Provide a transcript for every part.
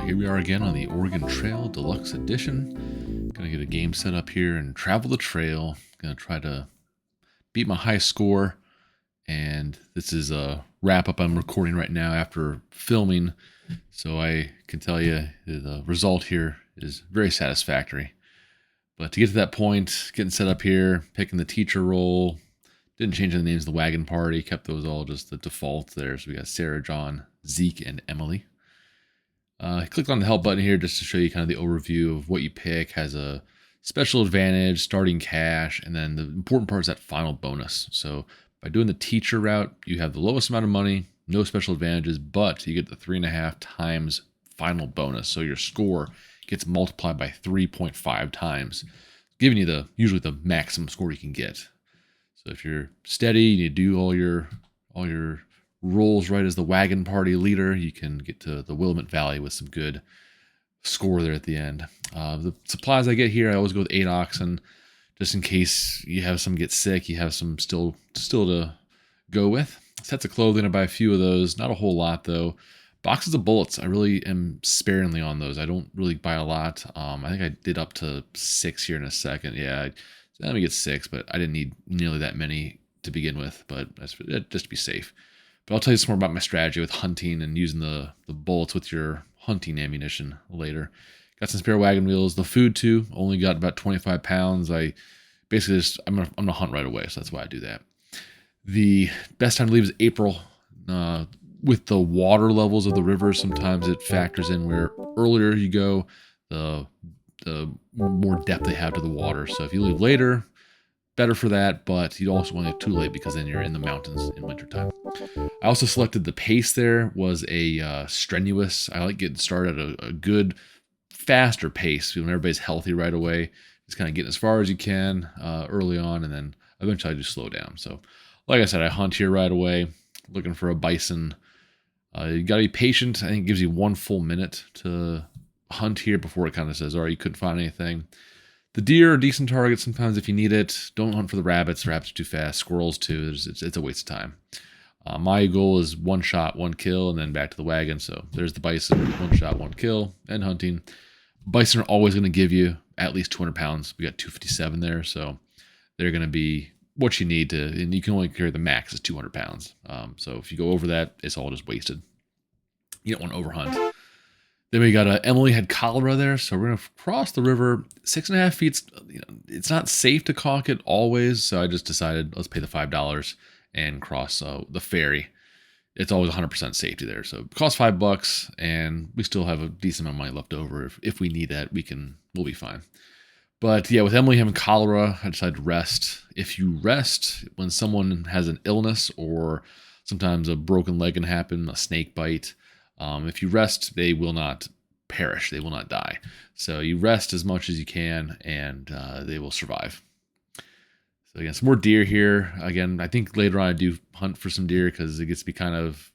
So here we are again on the Oregon Trail Deluxe Edition. Gonna get a game set up here and travel the trail. Gonna try to beat my high score. And this is a wrap up I'm recording right now after filming. So I can tell you the result here is very satisfactory. But to get to that point, getting set up here, picking the teacher role, didn't change the names of the wagon party, kept those all just the default there. So we got Sarah, John, Zeke, and Emily. I clicked on the help button here just to show you kind of the overview of what you pick. Has a special advantage, starting cash, and then the important part is that final bonus. So by doing the teacher route, you have the lowest amount of money, no special advantages, but you get the 3.5 times final bonus. So your score gets multiplied by 3.5 times, giving you usually the maximum score you can get. So if you're steady, you do all your roles right as the wagon party leader, you can get to the Willamette Valley with some good score there at the end. The supplies I get here, I always go with 8 oxen, just in case you have some get sick, you have some still to go with. Sets of clothing, I buy a few of those, not a whole lot though. Boxes of bullets, I really am sparingly on those. I don't really buy a lot. I think I did up to 6 here in a second. Yeah, let me get 6, but I didn't need nearly that many to begin with, but just to be safe. But I'll tell you some more about my strategy with hunting and using the bullets with your hunting ammunition later. Got some spare wagon wheels. The food too, only got about 25 pounds. I basically I'm gonna hunt right away, so that's why I do that. The best time to leave is April. With the water levels of the river, sometimes it factors in where earlier you go, the more depth they have to the water. So if you leave later, better for that, but you also want to get too late because then you're in the mountains in wintertime. I also selected the pace there was a strenuous. I like getting started at a good, faster pace when everybody's healthy right away. Just kind of getting as far as you can early on, and then eventually I just slow down. So like I said, I hunt here right away, looking for a bison. You got to be patient. I think it gives you 1 full minute to hunt here before it kind of says, all right, you couldn't find anything. The deer are a decent target sometimes if you need it. Don't hunt for the rabbits. Rabbits are too fast. Squirrels too. It's a waste of time. My goal is 1 shot, 1 kill, and then back to the wagon. So there's the bison, 1 shot, 1 kill, and hunting. Bison are always going to give you at least 200 pounds. We got 257 there, so they're going to be what you need to, and you can only carry the max is 200 pounds. So if you go over that, it's all just wasted. You don't want to overhunt. Then we got Emily had cholera there, so we're gonna cross the river 6.5 feet. It's not safe to caulk it always, so I just decided let's pay the $5 and cross the ferry. It's always 100% safety there, so it costs $5, and we still have a decent amount of money left over. If we need that, we'll be fine. But yeah, with Emily having cholera, I decided to rest. If you rest when someone has an illness or sometimes a broken leg can happen, a snake bite, if you rest, they will not perish. They will not die. So you rest as much as you can, and they will survive. So again, some more deer here. Again, I think later on I do hunt for some deer because it gets to be kind of,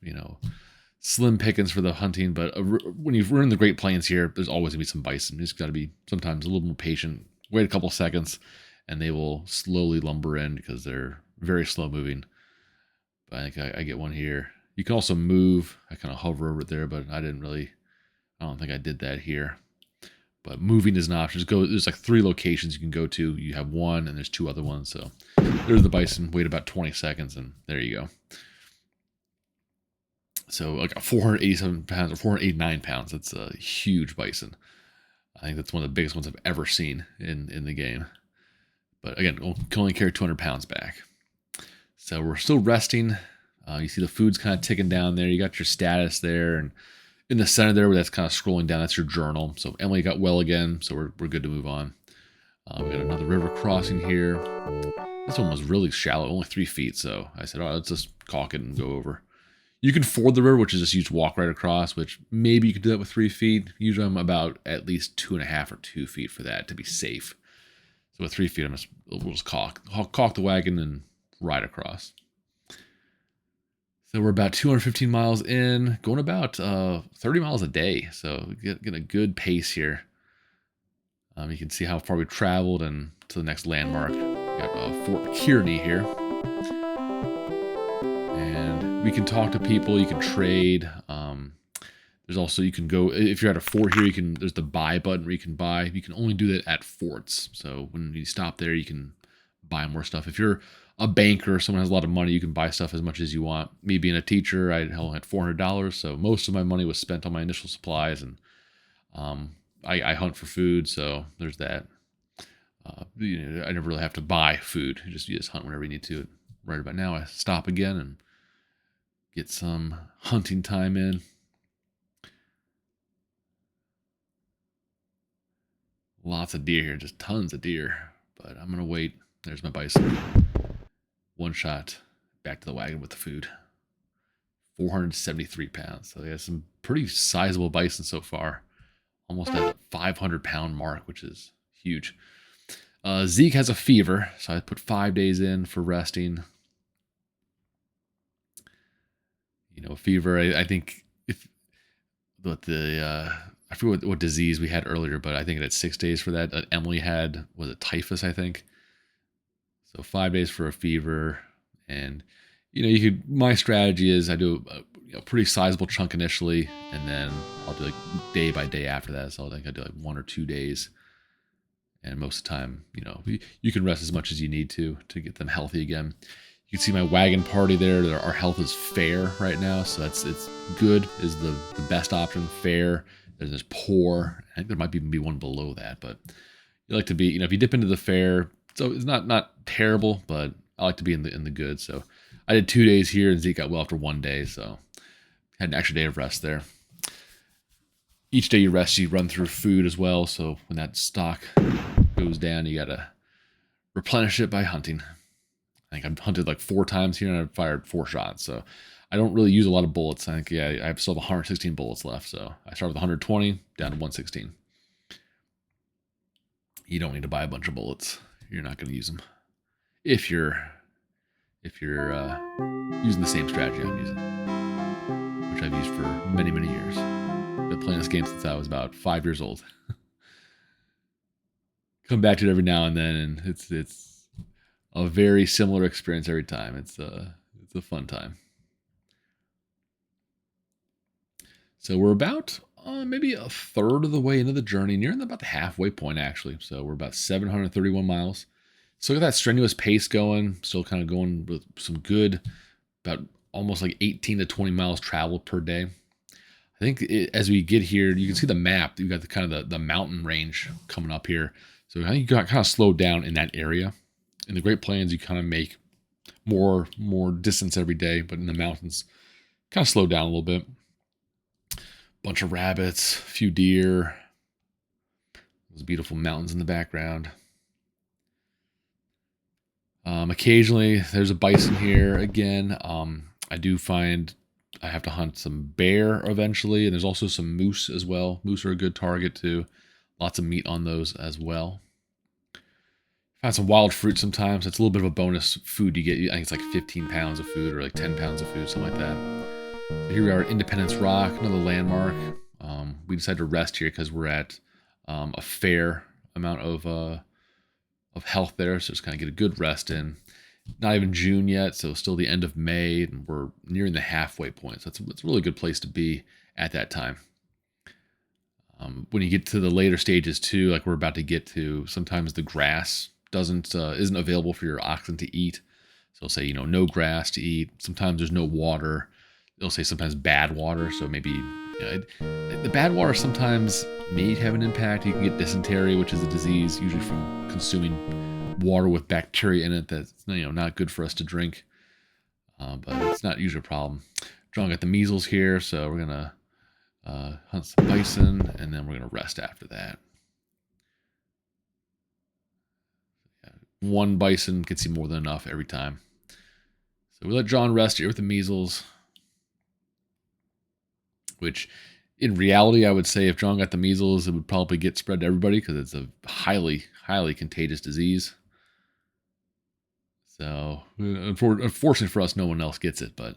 slim pickings for the hunting. But when we're in the Great Plains here, there's always going to be some bison. You just got to be sometimes a little more patient. Wait a couple seconds, and they will slowly lumber in because they're very slow moving. But I think I get one here. You can also move. I kind of hover over it there, but I don't think I did that here. But moving is an option. There's like 3 locations you can go to. You have 1, and there's 2 other ones. So there's the bison. Wait about 20 seconds, and there you go. So like a 487 pounds or 489 pounds. That's a huge bison. I think that's one of the biggest ones I've ever seen in the game. But again, can only carry 200 pounds back. So we're still resting. You see the food's kind of ticking down there. You got your status there, and in the center there, where that's kind of scrolling down, that's your journal. So Emily got well again, so we're good to move on. We got another river crossing here. This one was really shallow, only 3 feet. So I said, let's just caulk it and go over. You can ford the river, which is just you just walk right across, which maybe you could do that with 3 feet. Usually I'm about at least 2.5 or 2 feet for that to be safe. So with 3 feet, we'll just caulk the wagon and ride across. So we're about 215 miles in, going about 30 miles a day. So get a good pace here. You can see how far we've traveled and to the next landmark. We got Fort Kearney here. And we can talk to people, you can trade. There's also, you can go, if you're at a fort here, there's the buy button where you can buy. You can only do that at forts. So when you stop there, you can buy more stuff. If you're a banker, someone has a lot of money, you can buy stuff as much as you want. Me being a teacher, I only had $400. So most of my money was spent on my initial supplies, and I hunt for food. So there's that. I never really have to buy food. You just hunt whenever you need to. Right about now, I stop again and get some hunting time in. Lots of deer here, just tons of deer. But I'm gonna wait. There's my bison. One shot, back to the wagon with the food. 473 pounds. So yeah, some pretty sizable bison so far. Almost at a 500-pound mark, which is huge. Zeke has a fever, so I put 5 days in for resting. Fever. I think I forget what disease we had earlier, but I think it had 6 days for that. Emily had, was it typhus? I think. So 5 days for a fever, and my strategy is I do a pretty sizable chunk initially, and then I'll do like day by day after that. So I think I do like 1 or 2 days. And most of the time, you can rest as much as you need to get them healthy again. You can see my wagon party there. Our health is fair right now, so it's good is the best option. Fair. There's poor. I think there might even be one below that, but you like to be, if you dip into the fair, so it's not terrible, but I like to be in the good. So I did 2 days here, and Zeke got well after 1 day, so had an extra day of rest there. Each day you rest, you run through food as well. So when that stock goes down, you gotta replenish it by hunting. I think I've hunted like 4 times here, and I've fired 4 shots. So I don't really use a lot of bullets. I think I still have 116 bullets left. So I start with 120 down to 116. You don't need to buy a bunch of bullets. You're not going to use them if you're using the same strategy I'm using, which I've used for many years. Been playing this game since I was about 5 years old. Come back to it every now and then, and it's a very similar experience every time. It's a fun time. So we're about maybe a third of the way into the journey, nearing about the halfway point actually. So we're about 731 miles. So look at that strenuous pace going. Still kind of going with some good, about almost like 18 to 20 miles traveled per day. I think as we get here, you can see the map. You've got the kind of the mountain range coming up here. So I think you got kind of slowed down in that area. In the Great Plains, you kind of make more distance every day, but in the mountains, kind of slow down a little bit. Bunch of rabbits, a few deer. Those beautiful mountains in the background. Occasionally, there's a bison here again. I do find I have to hunt some bear eventually, and there's also some moose as well. Moose are a good target too. Lots of meat on those as well. Find some wild fruit sometimes. It's a little bit of a bonus food you get. I think it's like 15 pounds of food or like 10 pounds of food, something like that. So here we are at Independence Rock, another landmark. We decided to rest here because we're at a fair amount of health there, so just kind of get a good rest in. Not even June yet, so still the end of May, and we're nearing the halfway point. So it's a really good place to be at that time. When you get to the later stages too, like we're about to get to, sometimes the grass isn't available for your oxen to eat. So it'll say no grass to eat. Sometimes there's no water. It'll say sometimes bad water. So maybe the bad water sometimes may have an impact. You can get dysentery, which is a disease usually from consuming water with bacteria in it that's not good for us to drink. But it's not usually a problem. John got the measles here, so we're gonna hunt some bison, and then we're gonna rest after that. One bison can see more than enough every time. So we let John rest here with the measles, which in reality, I would say if John got the measles, it would probably get spread to everybody because it's a highly contagious disease. So unfortunately for us, no one else gets it, but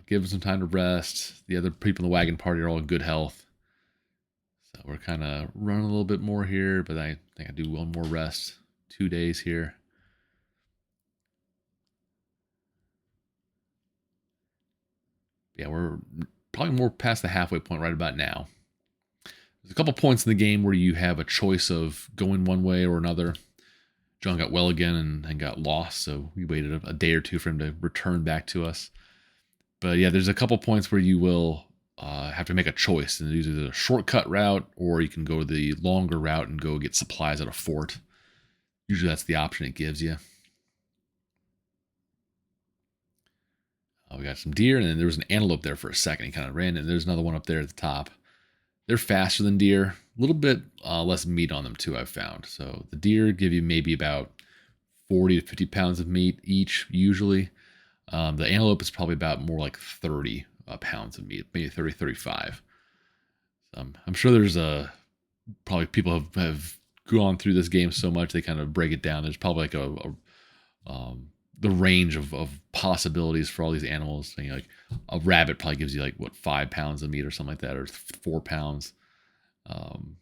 give them some time to rest. The other people in the wagon party are all in good health. So we're kind of running a little bit more here, but I think I do one more rest. 2 days here. Yeah, we're probably more past the halfway point right about now. There's a couple points in the game where you have a choice of going one way or another. John got well again and got lost, so we waited a day or two for him to return back to us. But yeah, there's a couple points where you will have to make a choice, and either the shortcut route or you can go the longer route and go get supplies at a fort. Usually that's the option it gives you. We got some deer, and then there was an antelope there for a second. He kind of ran, and there's another one up there at the top. They're faster than deer, a little bit less meat on them too, I've found. So the deer give you maybe about 40 to 50 pounds of meat each, usually. The antelope is probably about more like 30 pounds of meat, maybe 30, 35. I'm sure there's probably people have gone through this game so much they kind of break it down. There's probably like the range of possibilities for all these animals. Like a rabbit probably gives you like 5 pounds of meat or something like that, or 4 pounds. And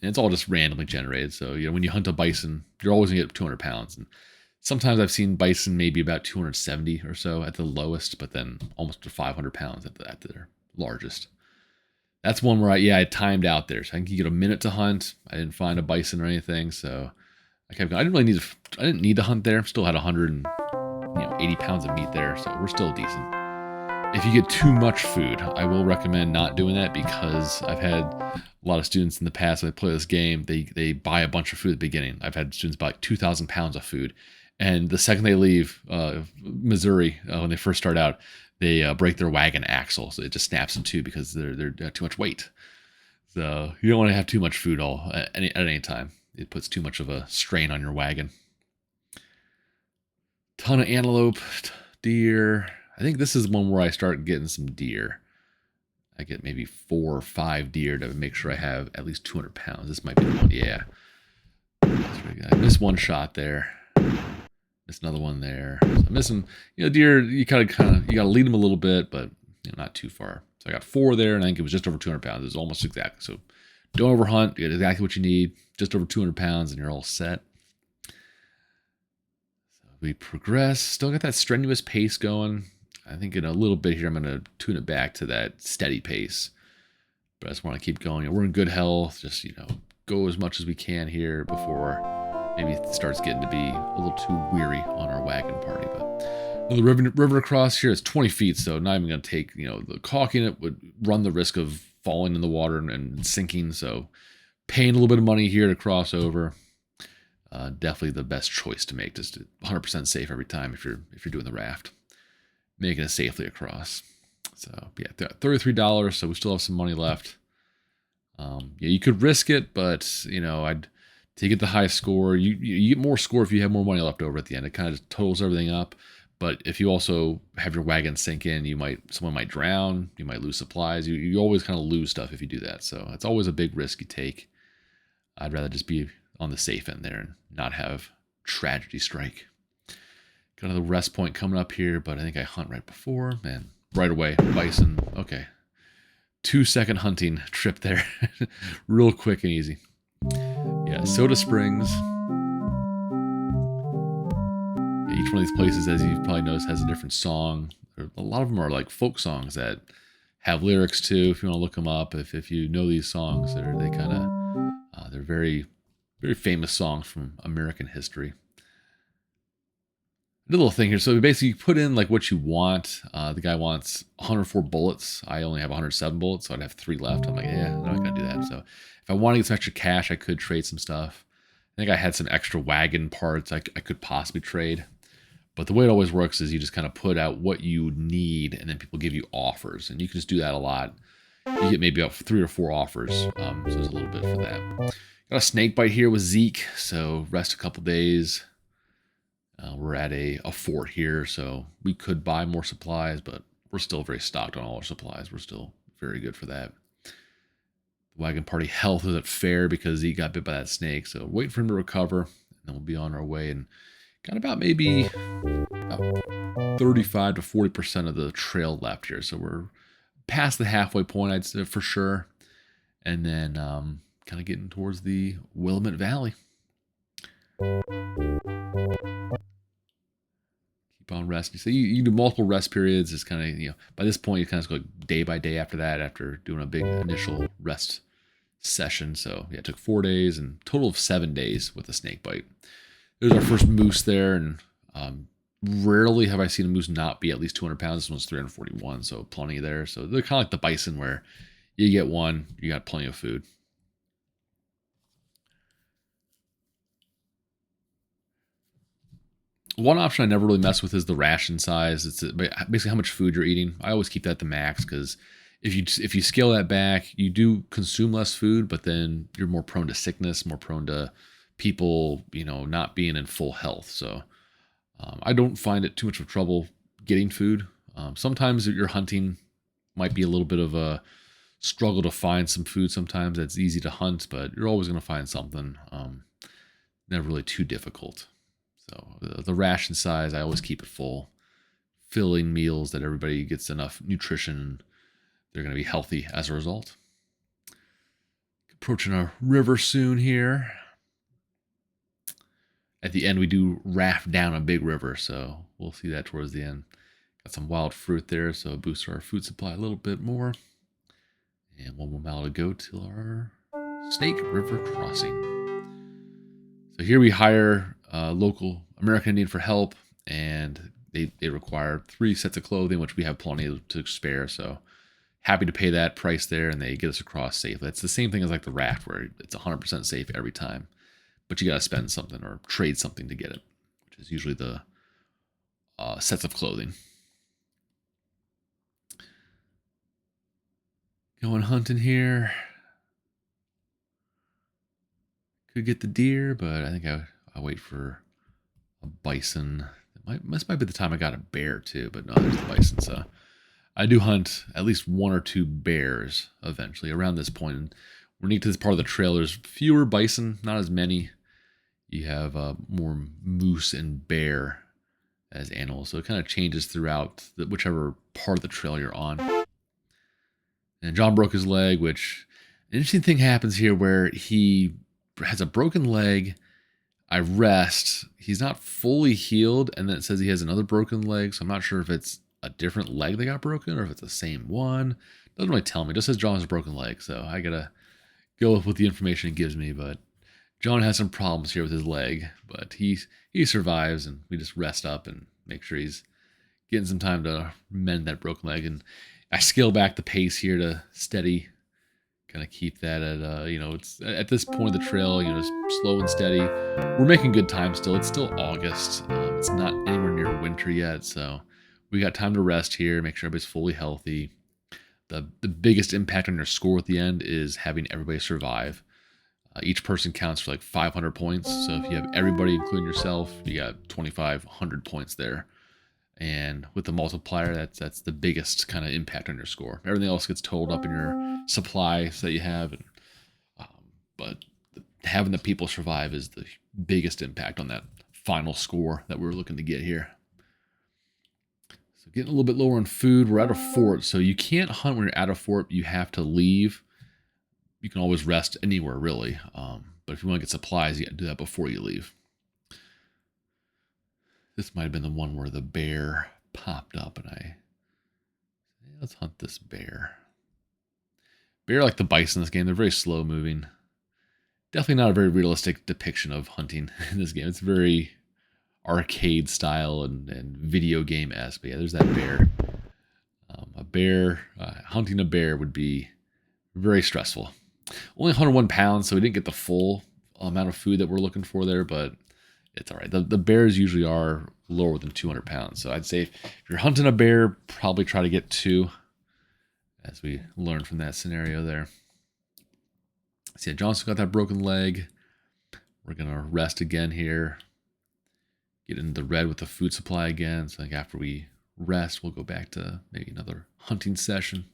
it's all just randomly generated. So when you hunt a bison, you're always gonna get 200 pounds. And sometimes I've seen bison maybe about 270 or so at the lowest, but then almost to 500 pounds at their largest. That's one where I timed out there. So I think you get a minute to hunt. I didn't find a bison or anything, so I kept going. I didn't need to hunt there. Still had 180 pounds of meat there, so we're still decent. If you get too much food, I will recommend not doing that, because I've had a lot of students in the past when they play this game, they buy a bunch of food at the beginning. I've had students buy like 2,000 pounds of food, and the second they leave Missouri, when they first start out, they break their wagon axle, so it just snaps in two because they're too much weight. So you don't want to have too much food at any time. It puts too much of a strain on your wagon. Ton of antelope, deer. I think this is one where I start getting some deer. I get maybe 4 or 5 deer to make sure I have at least 200 pounds. This might be the one. Yeah. That's really good. I missed one shot there. Missed another one there. So I'm missing, deer. You kind of you got to lead them a little bit, but not too far. So I got 4 there, and I think it was just over 200 pounds. It was almost exact. So don't overhunt. You get exactly what you need. Just over 200 pounds, and you're all set. So we progress. Still got that strenuous pace going. I think in a little bit here, I'm going to tune it back to that steady pace. But I just want to keep going. We're in good health. Just, go as much as we can here before maybe it starts getting to be a little too weary on our wagon party. But the river across here is 20 feet, so not even going to take, the caulking it would run the risk of falling in the water and sinking. So paying a little bit of money here to cross over, definitely the best choice to make. Just 100% safe every time if you're doing the raft, making it safely across. So yeah, $33. So we still have some money left. You could risk it, but to get the high score, you get more score if you have more money left over at the end. It kind of just totals everything up. But if you also have your wagon sink in, someone might drown, you might lose supplies. You always kind of lose stuff if you do that. So it's always a big risk you take. I'd rather just be on the safe end there and not have tragedy strike. Got another rest point coming up here, but I think I hunt right before. Man, right away, bison. Okay. 2-second hunting trip there. Real quick and easy. Yeah, Soda Springs. Yeah, each one of these places, as you've probably noticed, has a different song. A lot of them are like folk songs that have lyrics too. If you want to look them up, if you know these songs, they're very, very famous songs from American history. A little thing here. So basically, you put in like what you want. The guy wants 104 bullets. I only have 107 bullets, so I'd have 3 left. I'm like, yeah, I'm not gonna do that. So if I want to get some extra cash, I could trade some stuff. I think I had some extra wagon parts I could possibly trade. But the way it always works is you just kind of put out what you need, and then people give you offers, and you can just do that a lot. You get maybe about 3 or 4 offers. So there's a little bit for that. Got a snake bite here with Zeke, so rest a couple days. We're at a fort here, so we could buy more supplies, but we're still very stocked on all our supplies. We're still very good for that. The wagon party health isn't fair because he got bit by that snake, so wait for him to recover, and then we'll be on our way. And got about maybe about 35 to 40% of the trail left here, so we're past the halfway point, I'd say, for sure. And then kind of getting towards the Willamette Valley. keep on resting. So you do multiple rest periods. It's kind of, by this point, you kind of go day by day after that, after doing a big initial rest session. So yeah, it took 4 days and total of 7 days with a snake bite. There's our first moose there, and rarely have I seen a moose not be at least 200 pounds. This one's 341, so plenty there. So they're kind of like the bison, where you get one, you got plenty of food. One option I never really mess with is the ration size. It's basically how much food you're eating. I always keep that to max, because if you scale that back, you do consume less food, but then you're more prone to sickness, more prone to people, not being in full health. So I don't find it too much of trouble getting food. Sometimes your hunting might be a little bit of a struggle to find some food. Sometimes it's easy to hunt, but you're always going to find something. Never really too difficult. So the ration size, I always keep it full, filling meals that everybody gets enough nutrition. They're going to be healthy as a result. Approaching a river soon here. At the end, we do raft down a big river, so we'll see that towards the end. Got some wild fruit there, so it boosts our food supply a little bit more. And one more mile to go till our Snake River crossing. So here we hire local American Indian for help, and they require 3 sets of clothing, which we have plenty to spare. So happy to pay that price there, and they get us across safely. It's the same thing as like the raft, where it's 100% safe every time, but you got to spend something or trade something to get it, which is usually the sets of clothing. Going hunting here. Could get the deer, but I think I'll wait for a bison. This might be the time I got a bear too, but no, there's the bison. So I do hunt at least 1 or 2 bears eventually around this point. And we're neat to this part of the trail. There's fewer bison, not as many. You have more moose and bear as animals, so it kind of changes throughout whichever part of the trail you're on. And John broke his leg, which an interesting thing happens here where he has a broken leg. I rest. He's not fully healed, and then it says he has another broken leg, so I'm not sure if it's a different leg that got broken or if it's the same one. Doesn't really tell me. It just says John has a broken leg, so I gotta go with the information it gives me. But John has some problems here with his leg, but he survives, and we just rest up and make sure he's getting some time to mend that broken leg. And I scale back the pace here to steady, kind of keep that at it's at this point of the trail, just slow and steady. We're making good time still. It's still August. It's not anywhere near winter yet, so we got time to rest here, make sure everybody's fully healthy. The biggest impact on your score at the end is having everybody survive. Each person counts for like 500 points. So if you have everybody, including yourself, you got 2,500 points there. And with the multiplier, that's the biggest kind of impact on your score. Everything else gets totaled up in your supplies that you have. But having the people survive is the biggest impact on that final score that we're looking to get here. So getting a little bit lower on food. We're at a fort, so you can't hunt when you're at a fort. You have to leave. You can always rest anywhere, really. But if you want to get supplies, you got to do that before you leave. This might have been the one where the bear popped up, and let's hunt this bear. Bear, like the bison in this game, they're very slow moving. Definitely not a very realistic depiction of hunting in this game. It's very arcade style and video game-esque. But yeah, there's that bear. Hunting a bear would be very stressful. Only 101 pounds, so we didn't get the full amount of food that we're looking for there, but it's all right. The bears usually are lower than 200 pounds. So I'd say if you're hunting a bear, probably try to get 2, as we learned from that scenario there. See, Johnson got that broken leg. We're going to rest again here. Get into the red with the food supply again. So I think after we rest, we'll go back to maybe another hunting session.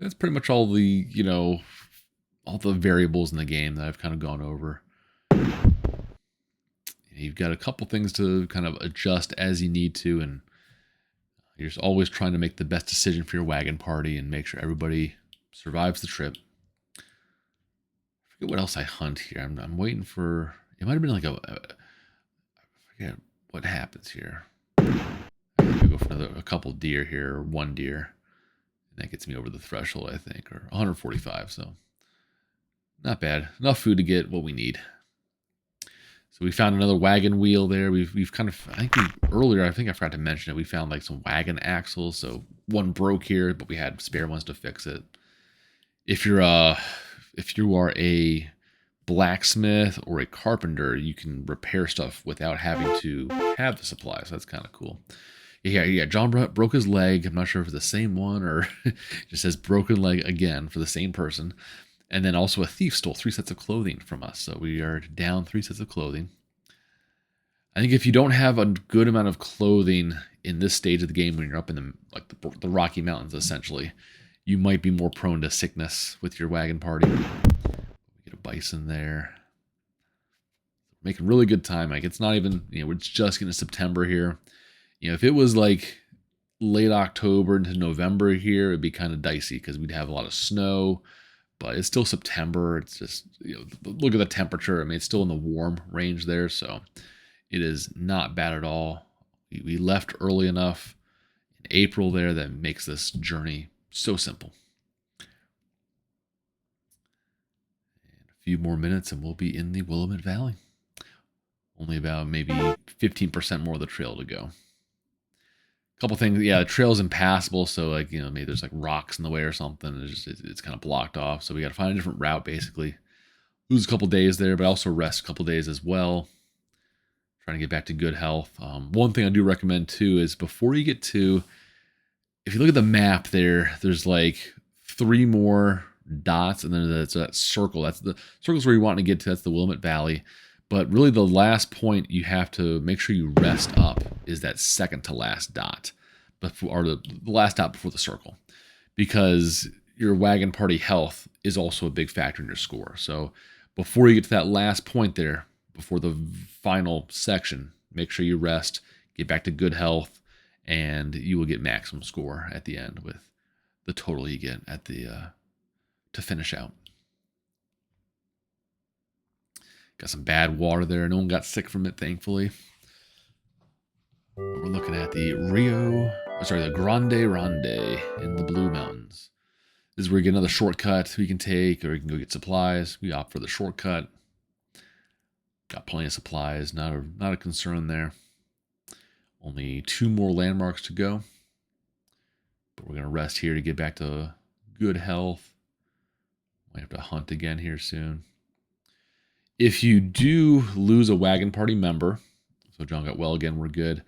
That's pretty much all the, all the variables in the game that I've kind of gone over. You've got a couple things to kind of adjust as you need to, and you're just always trying to make the best decision for your wagon party and make sure everybody survives the trip. I forget what else I hunt here. I'm waiting for, it might have been like forget what happens here. I think we go for a couple deer here, or one deer. And that gets me over the threshold, I think, or 145. So not bad. Enough food to get what we need. So we found another wagon wheel there. We've kind of, I think I forgot to mention it. We found like some wagon axles. So one broke here, but we had spare ones to fix it. If you are a blacksmith or a carpenter, you can repair stuff without having to have the supplies. So that's kind of cool. Yeah. John broke his leg. I'm not sure if it's the same one or it just says broken leg again for the same person. And then also a thief stole 3 sets of clothing from us. So we are down 3 sets of clothing. I think if you don't have a good amount of clothing in this stage of the game, when you're up in the Rocky Mountains, essentially, you might be more prone to sickness with your wagon party. We get a bison there. Making really good time. Like it's not even, we're just getting to September here. If it was like late October into November here, it'd be kind of dicey because we'd have a lot of snow. But it's still September. It's just, look at the temperature. I mean, it's still in the warm range there. So it is not bad at all. We left early enough in April there that makes this journey so simple. And a few more minutes and we'll be in the Willamette Valley. Only about maybe 15% more of the trail to go. Couple things, the trail's impassable, so like maybe there's like rocks in the way or something. It's kind of blocked off, so we got to find a different route basically. Lose a couple days there, but also rest a couple days as well. Trying to get back to good health. One thing I do recommend too is before you get to, if you look at the map there's like 3 more dots, and then there's that circle. That's the circle's where you want to get to. That's the Willamette Valley. But really the last point you have to make sure you rest up is that second to last dot, or the last dot before the circle, because your wagon party health is also a big factor in your score. So before you get to that last point there, before the final section, make sure you rest, get back to good health, and you will get maximum score at the end with the total you get at the to finish out. Got some bad water there. No one got sick from it, thankfully. We're looking at the the Grande Ronde in the Blue Mountains. This is where you get another shortcut we can take, or you can go get supplies. We opt for the shortcut. Got plenty of supplies. Not a concern there. Only 2 more landmarks to go. But we're going to rest here to get back to good health. Might have to hunt again here soon. If you do lose a wagon party member, so John got well again, we're good.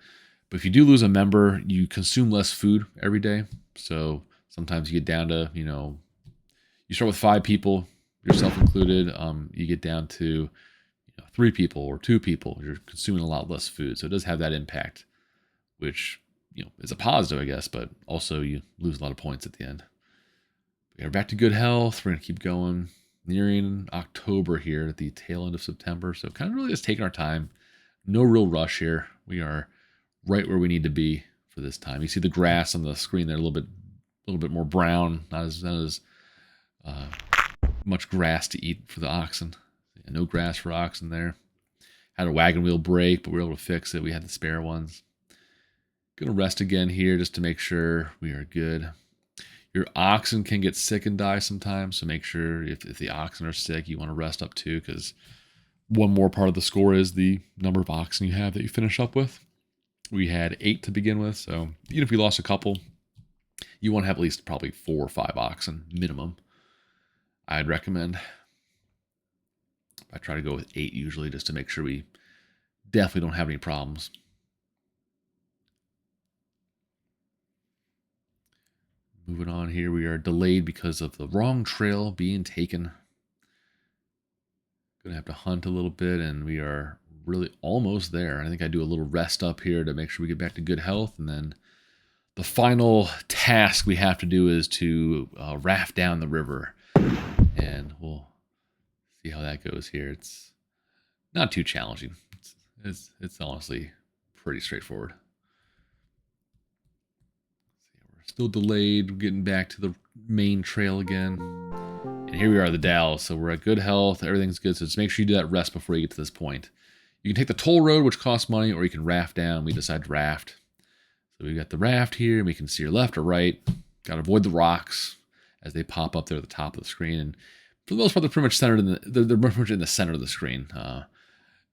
But if you do lose a member, you consume less food every day. So sometimes you get down to, you start with 5 people, yourself included. You get down to 3 people or 2 people. You're consuming a lot less food. So it does have that impact, which is a positive, I guess, but also you lose a lot of points at the end. We're back to good health. We're going to keep going. Nearing October here at the tail end of September. So kind of really just taking our time. No real rush here. We are right where we need to be for this time. You see the grass on the screen there, a little bit more brown. Not as much grass to eat for the oxen. Yeah, no grass for oxen there. Had a wagon wheel break, but we were able to fix it. We had the spare ones. Gonna rest again here just to make sure we are good. Your oxen can get sick and die sometimes, so make sure if the oxen are sick, you want to rest up too, because one more part of the score is the number of oxen you have that you finish up with. We had 8 to begin with, so even if we lost a couple, you want to have at least probably 4 or 5 oxen minimum, I'd recommend. I try to go with 8 usually just to make sure we definitely don't have any problems. Moving on here, we are delayed because of the wrong trail being taken. Gonna have to hunt a little bit, and we are really almost there. I think I do a little rest up here to make sure we get back to good health, and then the final task we have to do is to raft down the river, and we'll see how that goes here. It's not too challenging. It's honestly pretty straightforward. Still delayed. We're getting back to the main trail again. And here we are at the Dalles. So we're at good health. Everything's good. So just make sure you do that rest before you get to this point. You can take the toll road, which costs money, or you can raft down. We decide to raft. So we got the raft here, and we can see your left or right. Got to avoid the rocks as they pop up there at the top of the screen. And for the most part, they're pretty much centered in they're pretty much in the center of the screen.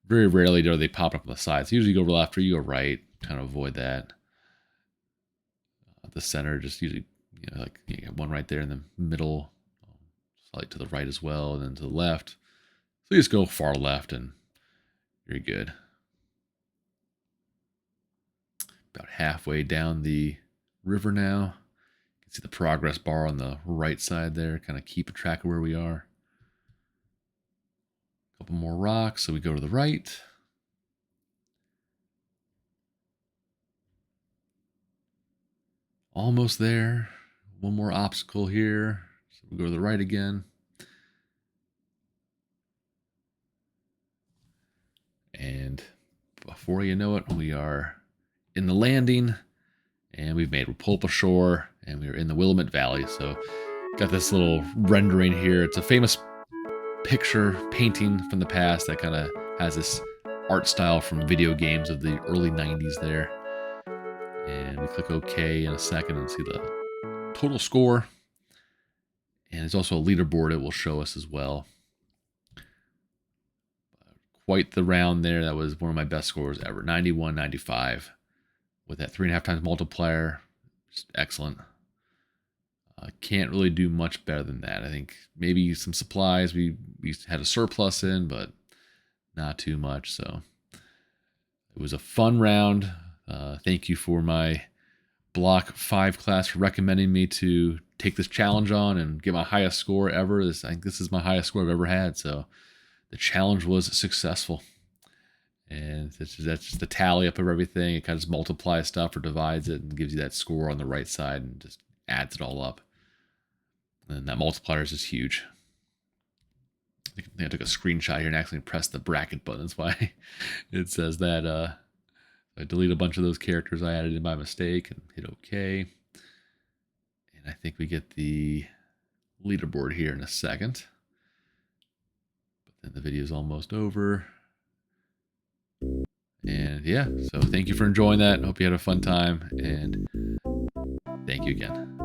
Very rarely do they pop up on the sides. Usually you go left or you go right. Kind of avoid that. The center, just usually, like you got one right there in the middle, slightly to the right as well, and then to the left. So you just go far left and you're good. About halfway down the river now. You can see the progress bar on the right side there, kind of keep a track of where we are. A couple more rocks, so we go to the right. Almost there. One more obstacle here. So we go to the right again. And before you know it, we are in the landing, and we've made Repulpa Shore, and we are in the Willamette Valley. So got this little rendering here. It's a famous picture painting from the past that kind of has this art style from video games of the early 90s there. And we click OK in a second and see the total score. And there's also a leaderboard it will show us as well. Quite the round there. That was one of my best scores ever. 91, 95. With that 3.5 times multiplier. Just excellent. Can't really do much better than that. I think maybe some supplies we had a surplus in, but not too much. So it was a fun round. Thank you for my Block 5 class for recommending me to take this challenge on and get my highest score ever. I think this is my highest score I've ever had. So the challenge was successful. And that's just the tally up of everything. It kind of just multiplies stuff or divides it and gives you that score on the right side and just adds it all up. And that multiplier is just huge. I think I took a screenshot here and accidentally pressed the bracket button. That's why it says that. I delete a bunch of those characters I added in by mistake and hit OK. And I think we get the leaderboard here in a second. But then the video is almost over. And yeah, so thank you for enjoying that. Hope you had a fun time, and thank you again.